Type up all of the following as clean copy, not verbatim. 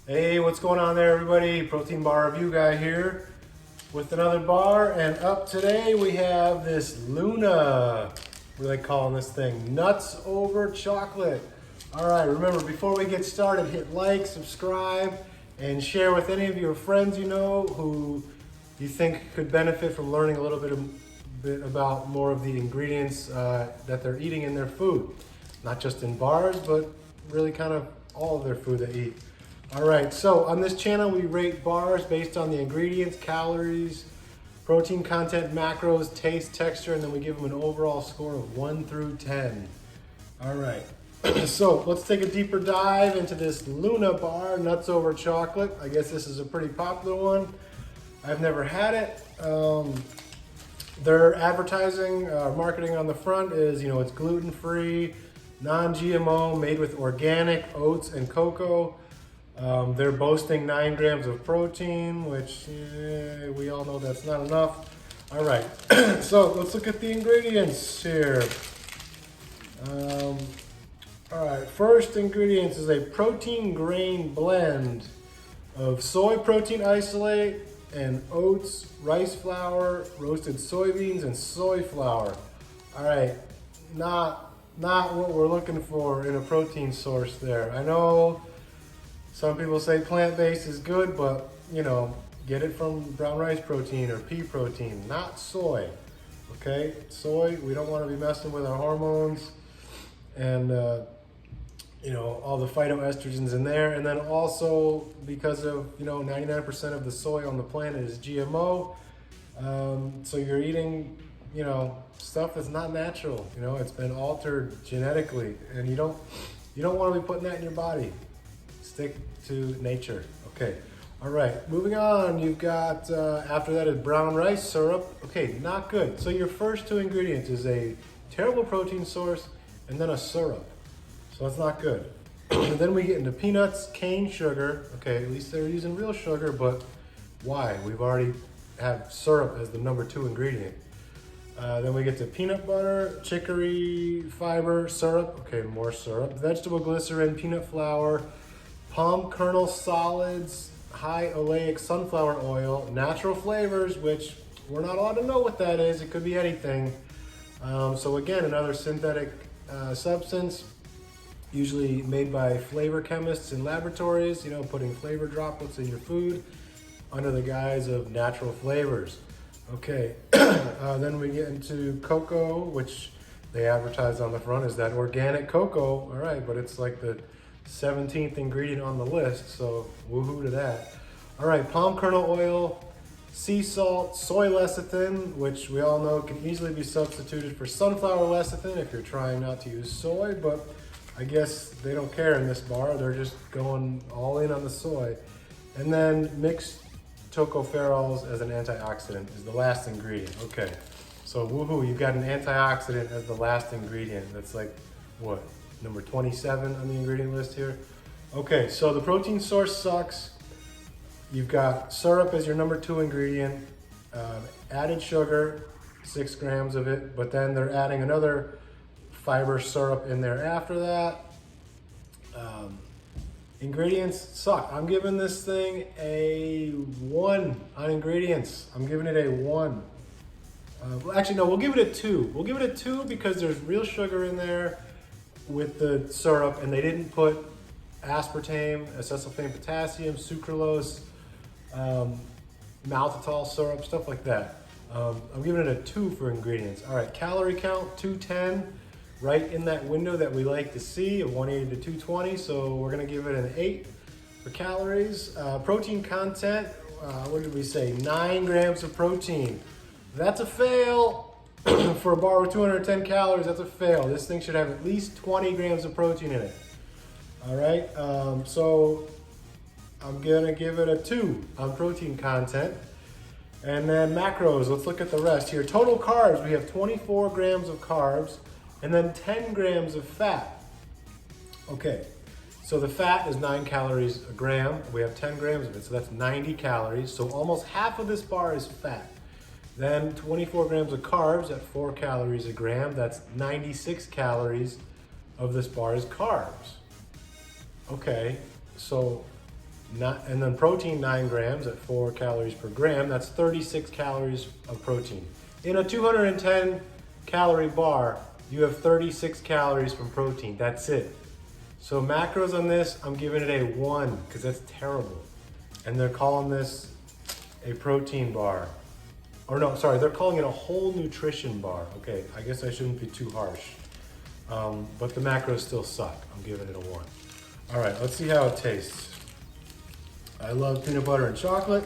Hey, what's going on there, everybody? Protein bar review guy here with another bar. And up today we have this Luna. What are they calling this thing? Nuts over chocolate. All right, remember, before we get started, hit like, subscribe, and share with any of your friends you know who you think could benefit from learning a little bit about more of the ingredients that they're eating in their food. Not just in bars, but really kind of all of their food they eat. All right, so on this channel, we rate bars based on the ingredients, calories, protein content, macros, taste, texture, and then we give them an overall score of 1 through 10. All right, so let's take a deeper dive into this Luna bar, nuts over chocolate. I guess this is a pretty popular one. I've never had it. Their advertising, marketing on the front is, it's gluten-free, non-GMO, made with organic oats and cocoa. They're boasting 9 grams of protein, which we all know that's not enough. All right, so let's look at the ingredients here. All right, first ingredients is a protein grain blend of soy protein isolate and oats, rice flour, roasted soybeans, and soy flour. All right, not what we're looking for in a protein source there. I know some people say plant-based is good, but get it from brown rice protein or pea protein, not soy. Okay, soy, we don't want to be messing with our hormones and all the phytoestrogens in there. And then also because of 99% of the soy on the planet is GMO, so you're eating stuff that's not natural. It's been altered genetically, and you don't want to be putting that in your body. Stick to nature. Okay, all right, moving on. You've got, after that is brown rice syrup. Okay, not good. So your first two ingredients is a terrible protein source and then a syrup. So that's not good. And then we get into peanuts, cane sugar. Okay, at least they're using real sugar, but why? We've already have syrup as the number 2 ingredient. Then we get to peanut butter, chicory fiber, syrup. Okay, more syrup. Vegetable glycerin, peanut flour, palm kernel solids, high oleic sunflower oil, natural flavors, which we're not allowed to know what that is. It could be anything. So again, another synthetic substance, usually made by flavor chemists in laboratories, putting flavor droplets in your food under the guise of natural flavors. Okay, then we get into cocoa, which they advertise on the front is that organic cocoa. All right, but it's like the 17th ingredient on the list, so woohoo to that. All right, palm kernel oil, sea salt, soy lecithin, which we all know can easily be substituted for sunflower lecithin if you're trying not to use soy, but I guess they don't care in this bar. They're just going all in on the soy. And then mixed tocopherols as an antioxidant is the last ingredient. Okay, so woohoo, you've got an antioxidant as the last ingredient. That's like, what, number 27 on the ingredient list here? Okay, so the protein source sucks. You've got syrup as your number 2 ingredient, added sugar, 6 grams of it, but then they're adding another fiber syrup in there after that. Ingredients suck. I'm giving this thing a 1 on ingredients. I'm giving it a 1. Well, actually, no, we'll give it a 2. We'll give it a 2 because there's real sugar in there with the syrup, and they didn't put aspartame, acesulfame potassium, sucralose, maltitol syrup, stuff like that. I'm giving it a 2 for ingredients. All right, calorie count, 210, right in that window that we like to see of 180 to 220, so we're gonna give it an 8 for calories. Protein content, what did we say? 9 grams of protein. That's a fail. For a bar with 210 calories, that's a fail. This thing should have at least 20 grams of protein in it. All right, so I'm gonna give it a 2 on protein content. And then macros, let's look at the rest here. Total carbs, we have 24 grams of carbs and then 10 grams of fat. Okay, so the fat is 9 calories a gram. We have 10 grams of it, so that's 90 calories. So almost half of this bar is fat. Then 24 grams of carbs at 4 calories a gram. That's 96 calories of this bar is carbs. Okay, so and then protein 9 grams at 4 calories per gram. That's 36 calories of protein. In a 210 calorie bar, you have 36 calories from protein. That's it. So macros on this, I'm giving it a 1 because that's terrible. And they're calling this a protein bar. Or no, sorry, they're calling it a whole nutrition bar. Okay, I guess I shouldn't be too harsh. But the macros still suck. I'm giving it a 1. All right, let's see how it tastes. I love peanut butter and chocolate,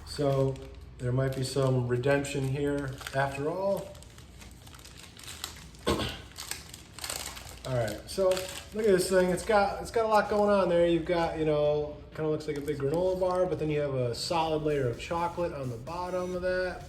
so there might be some redemption here after all. All right, so look at this thing. It's got a lot going on there. You've got, kind of looks like a big granola bar, but then you have a solid layer of chocolate on the bottom of that.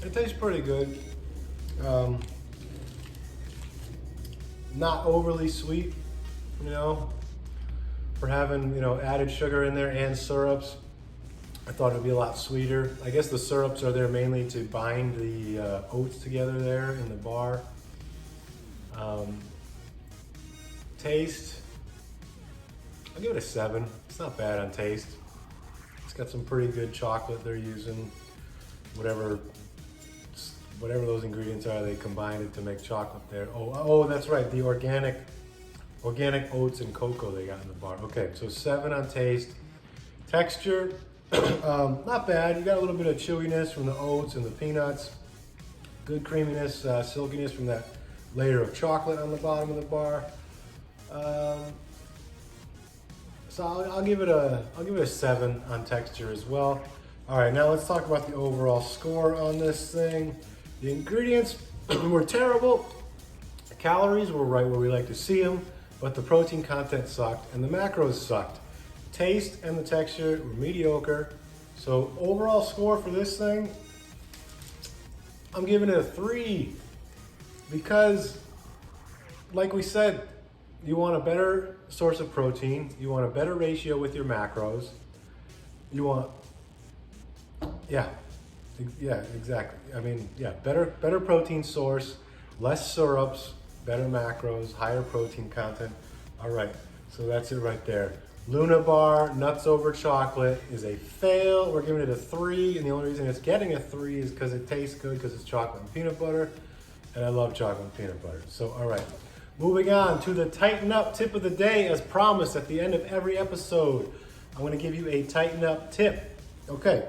It tastes pretty good. Not overly sweet, for having, added sugar in there and syrups. I thought it'd be a lot sweeter. I guess the syrups are there mainly to bind the oats together there in the bar. Taste, I'll give it a 7. It's not bad on taste. It's got some pretty good chocolate they're using. Whatever those ingredients are, they combined it to make chocolate there. Oh, that's right, the organic oats and cocoa they got in the bar. Okay, so 7 on taste. Texture, not bad. You got a little bit of chewiness from the oats and the peanuts. Good creaminess, silkiness from that layer of chocolate on the bottom of the bar. So I'll give it a 7 on texture as well. All right, now let's talk about the overall score on this thing. The ingredients were terrible. The calories were right where we like to see them, but the protein content sucked and the macros sucked. Taste and the texture were mediocre. So overall score for this thing, I'm giving it a 3 because, like we said, you want a better source of protein. You want a better ratio with your macros. You want, yeah, exactly. I mean, better protein source, less syrups, better macros, higher protein content. All right, so that's it right there. Luna bar, nuts over chocolate is a fail. We're giving it a 3, and the only reason it's getting a 3 is because it tastes good, because it's chocolate and peanut butter, and I love chocolate and peanut butter. So, all right, moving on to the Tighten Up tip of the day. As promised, at the end of every episode, I'm going to give you a Tighten Up tip. Okay,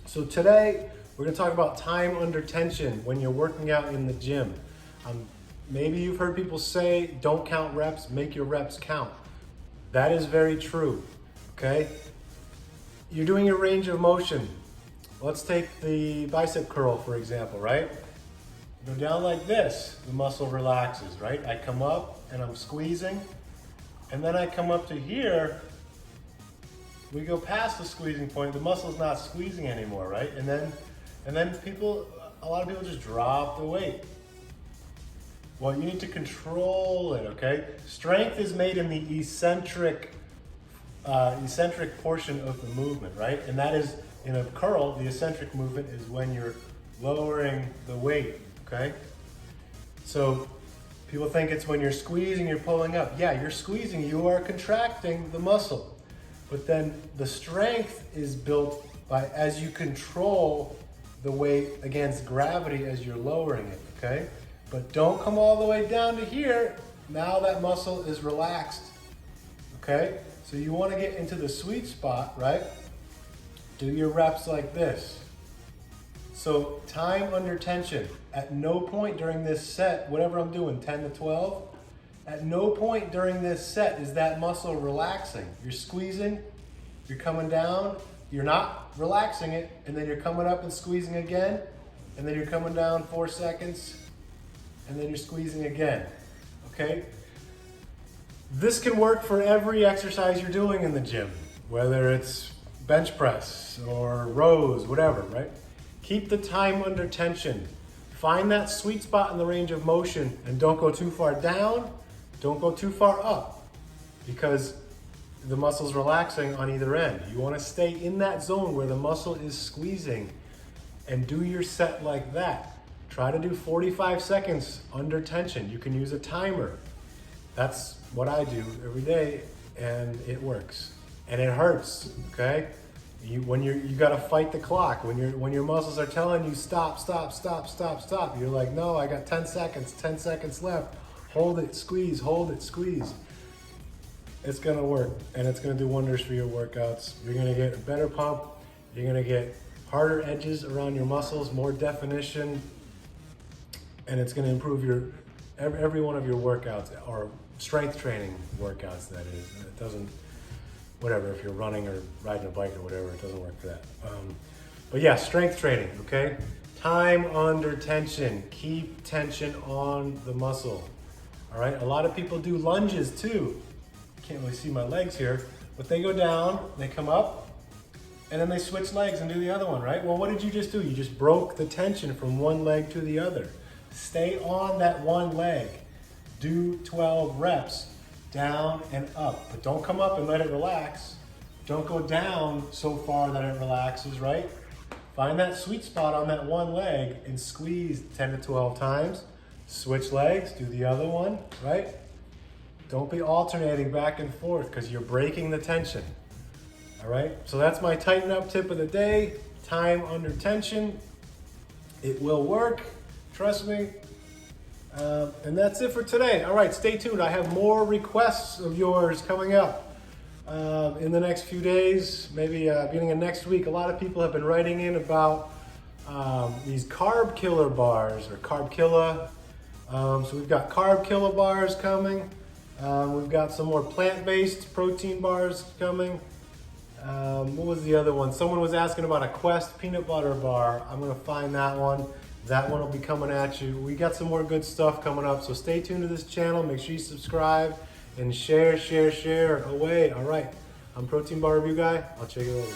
so today we're going to talk about time under tension when you're working out in the gym. Maybe you've heard people say, don't count reps, make your reps count. That is very true, okay? You're doing a range of motion. Let's take the bicep curl, for example, right? Go down like this, the muscle relaxes, right? I come up and I'm squeezing, and then I come up to here, we go past the squeezing point, the muscle's not squeezing anymore, right? And then a lot of people just drop the weight. Well, you need to control it, okay? Strength is made in the eccentric portion of the movement, right? And that is, in a curl, the eccentric movement is when you're lowering the weight, okay? So people think it's when you're squeezing, you're pulling up. Yeah, you're squeezing, you are contracting the muscle. But then the strength is built by as you control the weight against gravity as you're lowering it, okay? But don't come all the way down to here. Now that muscle is relaxed, okay? So you want to get into the sweet spot, right? Do your reps like this. So time under tension. At no point during this set, whatever I'm doing, 10 to 12, at no point during this set is that muscle relaxing. You're squeezing, you're coming down, you're not relaxing it, and then you're coming up and squeezing again, and then you're coming down 4 seconds, and then you're squeezing again, okay? This can work for every exercise you're doing in the gym, whether it's bench press or rows, whatever, right? Keep the time under tension. Find that sweet spot in the range of motion and don't go too far down, don't go too far up, because the muscle's relaxing on either end. You want to stay in that zone where the muscle is squeezing and do your set like that. Try to do 45 seconds under tension. You can use a timer. That's what I do every day, and it works. And it hurts, okay? You gotta fight the clock. When your muscles are telling you stop, stop, stop, stop, stop, you're like, no, I got 10 seconds left. Hold it, squeeze, hold it, squeeze. It's gonna work, and it's gonna do wonders for your workouts. You're gonna get a better pump. You're gonna get harder edges around your muscles, more definition, and it's gonna improve every one of your workouts, or strength training workouts, that is. It doesn't, whatever, if you're running or riding a bike or whatever, it doesn't work for that. But yeah, strength training, okay? Time under tension. Keep tension on the muscle, all right? A lot of people do lunges too. Can't really see my legs here, but they go down, they come up, and then they switch legs and do the other one, right? Well, what did you just do? You just broke the tension from one leg to the other. Stay on that one leg. Do 12 reps, down and up. But don't come up and let it relax. Don't go down so far that it relaxes, right? Find that sweet spot on that one leg and squeeze 10 to 12 times. Switch legs, do the other one, right? Don't be alternating back and forth because you're breaking the tension. All right, so that's my tighten up tip of the day. Time under tension. It will work, trust me. And that's it for today. All right, stay tuned. I have more requests of yours coming up in the next few days, maybe beginning of next week. A lot of people have been writing in about these carb killer bars, or carb killer. So we've got carb killer bars coming. We've got some more plant-based protein bars coming. What was the other one? Someone was asking about a Quest peanut butter bar. I'm gonna find that one. That one will be coming at you. We got some more good stuff coming up, so stay tuned to this channel. Make sure you subscribe and share away. All right, I'm Protein Bar Review Guy. I'll check you later.